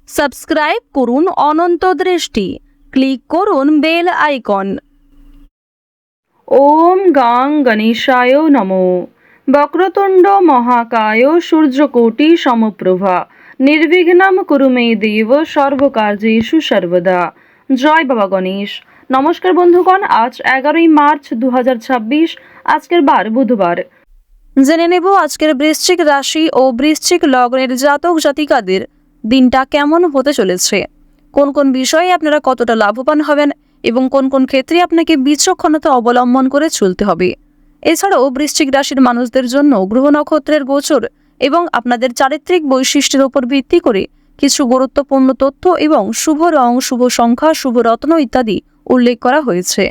Subscribe করুন অনন্ত দৃষ্টি, click করুন বেল আইকন। ওম গাং গণেশায় নমো। বক্রতুণ্ড মহাকায় সূর্যকোটি সমপ্রভা নির্বিঘ্নম কুরু মে দেব সর্বকার্যেষু সর্বদা। জয় বাবা গণেশ। নমস্কার বন্ধুগণ, আজ 11ই মার্চ 2026, আজকের বার বুধবার। জেনে নেব আজকের বৃশ্চিক রাশি ও বৃশ্চিক লগ্নের জাতক জাতিকাদের দিনটা কেমন হতে চলেছে, কোন কোন বিষয়ে আপনারা কতটা লাভবান হবেন এবং কোন কোন ক্ষেত্রে আপনাকে বিচক্ষণতা অবলম্বন করে চলতে হবে। এছাড়াও বৃশ্চিক রাশির মানুষদের জন্য গ্রহ নক্ষত্রের গোচর এবং আপনাদের চারিত্রিক বৈশিষ্ট্যের উপর ভিত্তি করে কিছু গুরুত্বপূর্ণ তথ্য এবং শুভ রং, শুভ সংখ্যা, শুভ রত্ন ইত্যাদি উল্লেখ করা হয়েছে।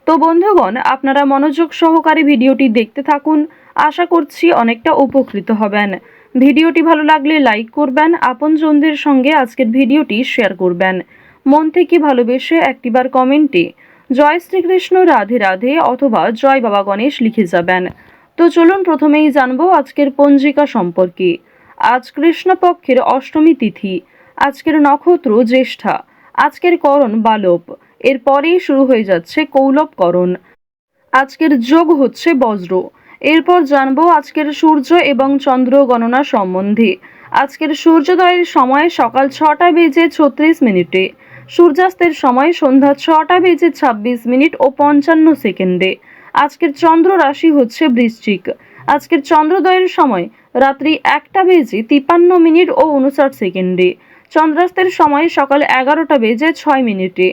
তো বন্ধুগণ, আপনারা মনোযোগ সহকারে ভিডিওটি দেখতে থাকুন, আশা করছি অনেকটা উপকৃত হবেন। ভিডিওটি ভালো লাগলে লাইক করবেন, আপনজনদের সঙ্গে আজকের ভিডিওটি শেয়ার করবেন। মন থেকে ভালোবেসে একটিবার কমেন্টে জয় শ্রীকৃষ্ণ, রাধে রাধে অথবা জয় বাবা গণেশ লিখে যাবেন। তো চলুন প্রথমেই জানবো আজকের পঞ্জিকা সম্পর্কে। আজ কৃষ্ণপক্ষের অষ্টমী তিথি, আজকের নক্ষত্র জ্যেষ্ঠা, আজকের করণ বালব, এরপরেই শুরু হয়ে যাচ্ছে কৌলবকরণ। আজকের যোগ হচ্ছে বজ্র। এরপর জানবো আজকের সূর্য এবং চন্দ্র গণনা সম্বন্ধে। আজকের সূর্যোদয়ের সময় সকাল 6টা বেজে 36 মিনিটে, সূর্যাস্তের সময় সন্ধ্যা 6টা বেজে 26 মিনিট ও 55 সেকেন্ডে। আজকের চন্দ্র রাশি হচ্ছে বৃশ্চিক। আজকের চন্দ্রোদয়ের সময় রাত্রি 1টা বেজে 53 মিনিট ও 59 সেকেন্ডে। চন্দ্রাস্তের সময় সকাল 11টা বেজে 6 মিনিটে।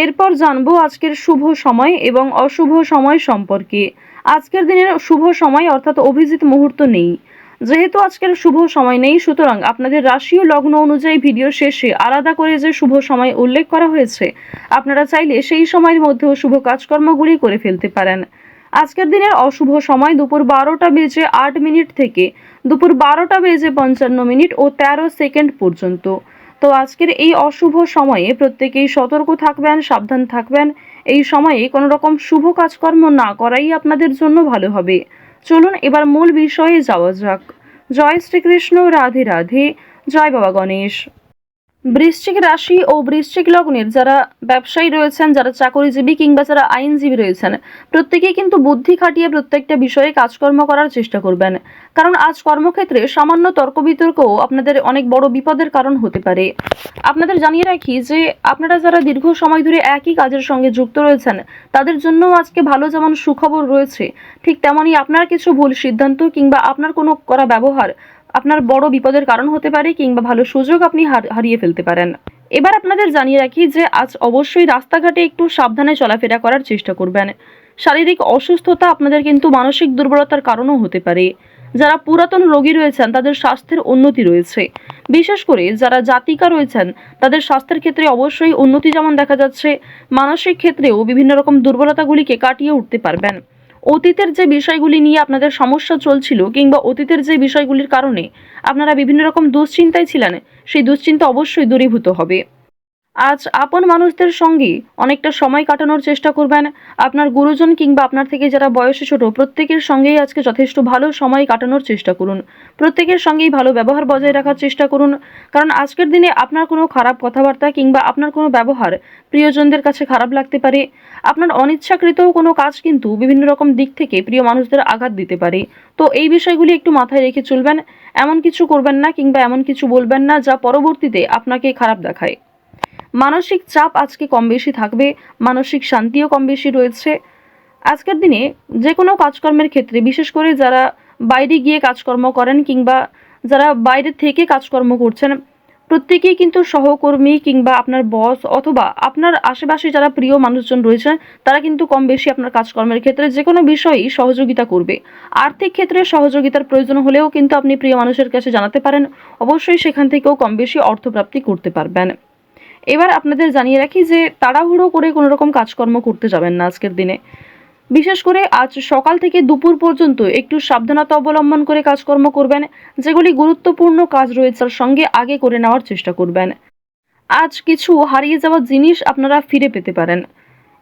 এরপর জানবো আজকের শুভ সময় এবং অশুভ সময় সম্পর্কে। আজকের দিনের শুভ সময় অর্থাৎ অভিজিৎ মুহূর্ত নেই। যেহেতু আজকের শুভ সময় নেই, সুতরাং আপনাদের রাশি ও লগ্ন অনুযায়ী ভিডিও শেষে আলাদা করে যে শুভ সময় উল্লেখ করা হয়েছে, আপনারা চাইলে সেই সময়ের মধ্যেও শুভ কাজকর্মগুলি করে ফেলতে পারেন। আজকের দিনের অশুভ সময় দুপুর 12টা বেজে 8 মিনিট থেকে দুপুর 12টা বেজে 55 মিনিট ও 13 সেকেন্ড পর্যন্ত। তো আজকের এই অশুভ সময়ে প্রত্যেকেই সতর্ক থাকবেন, সাবধান থাকবেন। এই সময়ে কোনো রকম শুভ কাজকর্ম না করাই আপনাদের জন্য ভালো হবে। চলুন এবার মূল বিষয়ে যাওয়া যাক। জয় শ্রীকৃষ্ণ, রাধে রাধে, জয় বাবা গণেশ। বৃশ্চিক রাশি ও বৃশ্চিক লগ্নের যারা ব্যবসায়ী রয়েছেন, যারা চাকরিজীবী কিংবা যারা আইনজীবী রয়েছেন, প্রত্যেকেই কিন্তু বুদ্ধি খাটিয়ে প্রত্যেকটা বিষয়ে কাজকর্ম করার চেষ্টা করবেন। কারণ আজ কর্মক্ষেত্রে সামান্য তর্ক বিতর্কও আপনাদের অনেক বড় বিপদের কারণ হতে পারে। আপনাদের জানিয়ে রাখি যে আপনারা যারা দীর্ঘ সময় ধরে একই কাজের সঙ্গে যুক্ত রয়েছেন, তাদের জন্য আজকে ভালো যেমন সুখবর রয়েছে, ঠিক তেমনই আপনার কিছু ভুল সিদ্ধান্ত কিংবা আপনার কোনো করা ব্যবহার আপনার বড় বিপদের কারণ হতে পারে কিংবা ভালো সুযোগ আপনি হারিয়ে ফেলতে পারেন। এবার আপনাদের জানিয়ে রাখি যে আজ অবশ্যই রাস্তাঘাটে একটু সাবধানে চলাফেরা করার চেষ্টা করবেন। শারীরিক অসুস্থতা আপনাদের কিন্তু মানসিক দুর্বলতার কারণও হতে পারে। যারা পুরাতন রোগী রয়েছেন তাদের স্বাস্থ্যের উন্নতি রয়েছে। বিশেষ করে যারা জাতিকা রয়েছেন তাদের স্বাস্থ্যের ক্ষেত্রে অবশ্যই উন্নতি যেমন দেখা যাচ্ছে, মানসিক ক্ষেত্রেও বিভিন্ন রকম দুর্বলতাগুলিকে কাটিয়ে উঠতে পারবেন। অতীতের যে বিষয়গুলি নিয়ে আপনাদের সমস্যা চলছিল কিংবা অতীতের যে বিষয়গুলির কারণে আপনারা বিভিন্ন রকম দুশ্চিন্তায় ছিলেন, সেই দুশ্চিন্তা অবশ্যই দূরীভূত হবে। আজ আপন মানুষদের সঙ্গে অনেকটা সময় কাটানোর চেষ্টা করবেন। আপনার গুরুজন কিংবা আপনার থেকে যারা বয়সে ছোট, প্রত্যেকের সঙ্গেই আজকে যথেষ্ট ভালো সময় কাটানোর চেষ্টা করুন। প্রত্যেকের সঙ্গেই ভালো ব্যবহার বজায় রাখার চেষ্টা করুন। কারণ আজকের দিনে আপনার কোনো খারাপ কথাবার্তা কিংবা আপনার কোনো ব্যবহার প্রিয়জনদের কাছে খারাপ লাগতে পারে। আপনার অনিচ্ছাকৃত কোনো কাজ কিন্তু বিভিন্ন রকম দিক থেকে প্রিয় মানুষদের আঘাত দিতে পারে। তো এই বিষয়গুলি একটু মাথায় রেখে চলবেন। এমন কিছু করবেন না কিংবা এমন কিছু বলবেন না যা পরবর্তীতে আপনাকে খারাপ দেখায়। মানসিক চাপ আজকে কম বেশি থাকবে, মানসিক শান্তিও কম বেশি রয়েছে। আজকের দিনে যে কোনো কাজকর্মের ক্ষেত্রে, বিশেষ করে যারা বাইরে গিয়ে কাজকর্ম করেন কিংবা যারা বাইরে থেকে কাজকর্ম করছেন, প্রত্যেকেই কিন্তু সহকর্মী কিংবা আপনার বস অথবা আপনার আশেপাশে যারা প্রিয় মানুষজন রয়েছেন, তারা কিন্তু কম বেশি আপনার কাজকর্মের ক্ষেত্রে যে কোনো বিষয়েই সহযোগিতা করবে। আর্থিক ক্ষেত্রে সহযোগিতার প্রয়োজন হলেও কিন্তু আপনি প্রিয় মানুষের কাছে জানাতে পারেন, অবশ্যই সেখান থেকেও কম বেশি অর্থপ্রাপ্তি করতে পারবেন। এবার আপনাদের জানিয়ে রাখি যে তাড়াহুড়ো করে কোনো রকম কাজকর্ম করতে যাবেন না আজকের দিনে। বিশেষ করে আজ সকাল থেকে দুপুর পর্যন্ত একটু সাবধানতা অবলম্বন করে কাজকর্ম করবেন। যেগুলি গুরুত্বপূর্ণ কাজ রয়েছে তার সঙ্গে আগে করে নেওয়ার চেষ্টা করবেন। আজ কিছু হারিয়ে যাওয়া জিনিস আপনারা ফিরে পেতে পারেন।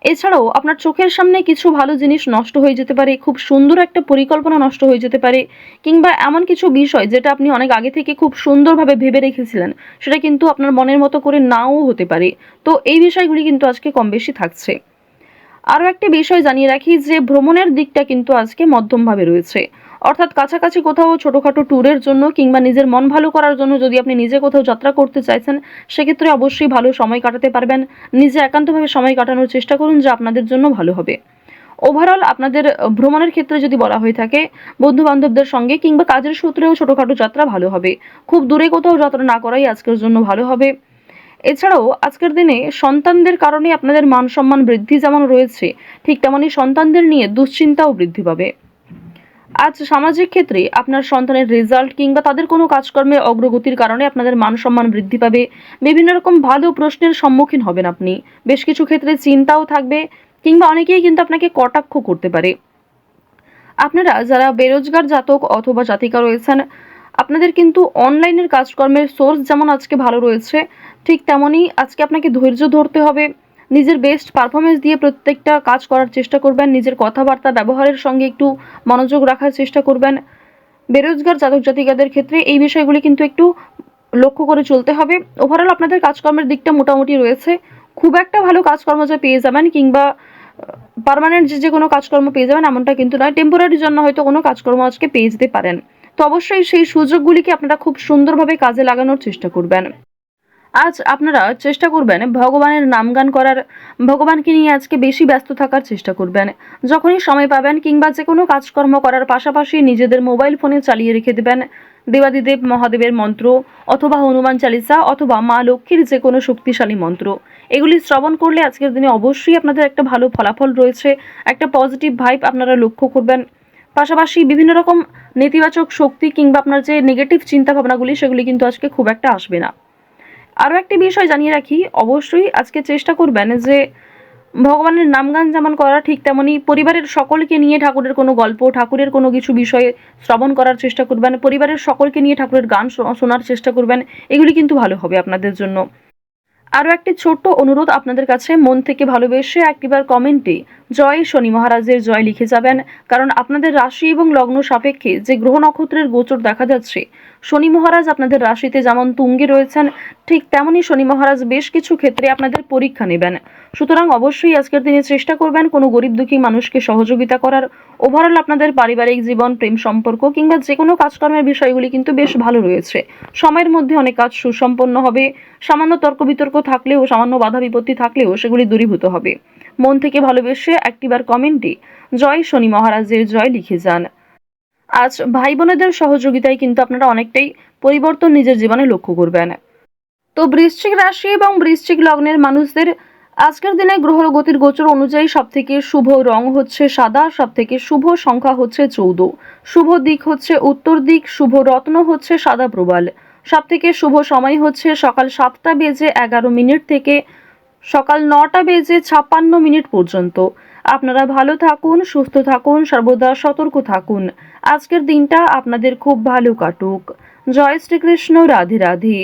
এছাড়াও আপনার চোখের সামনে কিছু ভালো জিনিস নষ্ট হয়ে যেতে পারে, খুব সুন্দর একটা পরিকল্পনা নষ্ট হয়ে যেতে পারে, কিংবা এমন কিছু বিষয় যেটা আপনি অনেক আগে থেকে খুব সুন্দরভাবে ভেবে রেখেছিলেন সেটা কিন্তু আপনার মনের মতো করে নাও হতে পারে। তো এই বিষয়গুলি কিন্তু আজকে কম বেশি থাকছে। আরও একটি বিষয় জানিয়ে রাখি যে ভ্রমণের দিকটা কিন্তু আজকে মধ্যমভাবে রয়েছে, অর্থাৎ কাছাকাছি কোথাও ছোটোখাটো ট্যুরের জন্য কিংবা নিজের মন ভালো করার জন্য যদি আপনি নিজে কোথাও যাত্রা করতে চাইছেন সেক্ষেত্রে অবশ্যই ভালো সময় কাটাতে পারবেন। নিজে একান্তভাবে সময় কাটানোর চেষ্টা করুন, যা আপনাদের জন্য ভালো হবে। ওভারঅল আপনাদের ভ্রমণের ক্ষেত্রে যদি বলা হয়ে থাকে বন্ধু বান্ধবদের সঙ্গে কিংবা কাজের সূত্রেও ছোটোখাটো যাত্রা ভালো হবে। খুব দূরে কোথাও যাত্রা না করাই আজকের জন্য ভালো হবে। এছাড়াও আজকের দিনে সন্তানদের কারণে আপনাদের মান সম্মান বৃদ্ধি যেমন রয়েছে, ঠিক তেমনই সন্তানদের নিয়ে দুশ্চিন্তাও বৃদ্ধি পাবে। আজ সামাজিক ক্ষেত্রে আপনার সন্তানের রেজাল্ট কিংবা তাদের কোনো কাজকর্মে অগ্রগতির কারণে আপনাদের মান সম্মান বৃদ্ধি পাবে। বিভিন্ন রকম ভালো প্রশ্নের সম্মুখীন হবেন আপনি। বেশ কিছু ক্ষেত্রে চিন্তাও থাকবে, কিংবা অনেকেই কিন্তু আপনাকে কটাক্ষ করতে পারে। আপনারা যারা বেরোজগার জাতক অথবা জাতিকা রয়েছেন, আপনাদের কিন্তু অনলাইনের কাজকর্মের সোর্স যেমন আজকে ভালো রয়েছে, ঠিক তেমনই আজকে আপনাকে ধৈর্য ধরতে হবে। নিজের বেস্ট পারফরমেন্স দিয়ে প্রত্যেকটা কাজ করার চেষ্টা করবেন। নিজের কথাবার্তা ব্যবহারের সঙ্গে একটু মনোযোগ রাখার চেষ্টা করবেন। বেরোজগার জাতক জাতিকাদের ক্ষেত্রে এই বিষয়গুলি কিন্তু একটু লক্ষ্য করে চলতে হবে। ওভারঅল আপনাদের কাজকর্মের দিকটা মোটামুটি রয়েছে, খুব একটা ভালো কাজকর্ম যে পেয়ে যাবেন কিংবা পার্মানেন্ট যে কোনো কাজকর্ম পেয়ে যাবেন এমনটা কিন্তু নয়। টেম্পোরারির জন্য হয়তো কোনো কাজকর্ম আজকে পেয়ে যেতে পারেন। তো অবশ্যই সেই সুযোগগুলিকে আপনারা খুব সুন্দরভাবে কাজে লাগানোর চেষ্টা করবেন। আজ আপনারা চেষ্টা করবেন ভগবানের নামগান করার, ভগবানকে নিয়ে আজকে বেশি ব্যস্ত থাকার চেষ্টা করবেন। যখনই সময় পাবেন কিংবা যে কোনো কাজকর্ম করার পাশাপাশি নিজেদের মোবাইল ফোনে চালিয়ে রেখে দেবেন দেবাদিদেব মহাদেবের মন্ত্র, অথবা হনুমান চালিসা, অথবা মা লক্ষ্মীর যে কোনো শক্তিশালী মন্ত্র। এগুলি শ্রবণ করলে আজকের দিনে অবশ্যই আপনাদের একটা ভালো ফলাফল রয়েছে, একটা পজিটিভ ভাইব আপনারা লক্ষ্য করবেন। পাশাপাশি বিভিন্ন রকম নেতিবাচক শক্তি কিংবা আপনার যে নেগেটিভ চিন্তা ভাবনাগুলি সেগুলি কিন্তু আজকে খুব একটা আসবে না। আরও একটি বিষয় জানিয়ে রাখি, অবশ্যই আজকে চেষ্টা করবেন যে ভগবানের নামগান যেমন করা, ঠিক তেমনি পরিবারের সকলকে নিয়ে ঠাকুরের কোনো গল্প, ঠাকুরের কোনো কিছু বিষয়ে শ্রবণ করার চেষ্টা করবেন। পরিবারের সকলকে নিয়ে ঠাকুরের গান শোনার চেষ্টা করবেন। এগুলি কিন্তু ভালো হবে আপনাদের জন্য। আরও একটি ছোট্ট অনুরোধ আপনাদের কাছে, মন থেকে ভালোবেসে একটিবার কমেন্টে জয় শনি মহারাজের জয় লিখে যাবেন, কারণ আপনাদের রাশি এবং লগ্ন সাপেক্ষে যে গ্রহ নক্ষত্রের গোচর দেখা যাচ্ছে, শনি মহারাজ আপনাদের রাশিতে যেমন তুঙ্গে রয়েছেন, ঠিক তেমনই শনি মহারাজ বেশ কিছু ক্ষেত্রে আপনাদের পরীক্ষা নেবেন। সুতরাং অবশ্যই আজকের দিনে চেষ্টা করবেন কোনো গরিব দুঃখী মানুষকে সহযোগিতা করার। ওভারঅল আপনাদের পারিবারিক জীবন, প্রেম সম্পর্ক কিংবা যে কোনো কাজকর্মের বিষয়গুলি কিন্তু বেশ ভালো রয়েছে। সময়ের মধ্যে অনেক কাজ সুসম্পন্ন হবে। সামান্য তর্ক বিতর্ক থাকলেও, সামান্য বাধা বিপত্তি থাকলেও সেগুলি দূরীভূত হবে। মন থেকে ভালোবেসে একটিবার কমেন্টে জয় শনি মহারাজের জয় লিখে যান। আজ ভাই বোনেদের সহযোগিতায় কিন্তু আপনারা অনেকটাই পরিবর্তন নিজের জীবনে লক্ষ্য করবেন। তো বৃশ্চিক রাশি এবং বৃশ্চিক লগ্নের মানুষদের আজকের দিনে গ্রহ গতির গোচর অনুযায়ী সবথেকে শুভ রং হচ্ছে সাদা, সবথেকে শুভ সংখ্যা হচ্ছে 14, শুভ দিক হচ্ছে উত্তর দিক, শুভ রত্ন হচ্ছে সাদা প্রবাল, সবথেকে শুভ সময় হচ্ছে সকাল 7টা বেজে 11 মিনিট থেকে সকাল 9টা বেজে 56 মিনিট পর্যন্ত। আপনারা ভালো থাকুন, সুস্থ থাকুন, সর্বদা সতর্ক থাকুন। আজকের দিনটা আপনাদের খুব ভালো কাটুক। জয় শ্রীকৃষ্ণ, রাধে রাধে।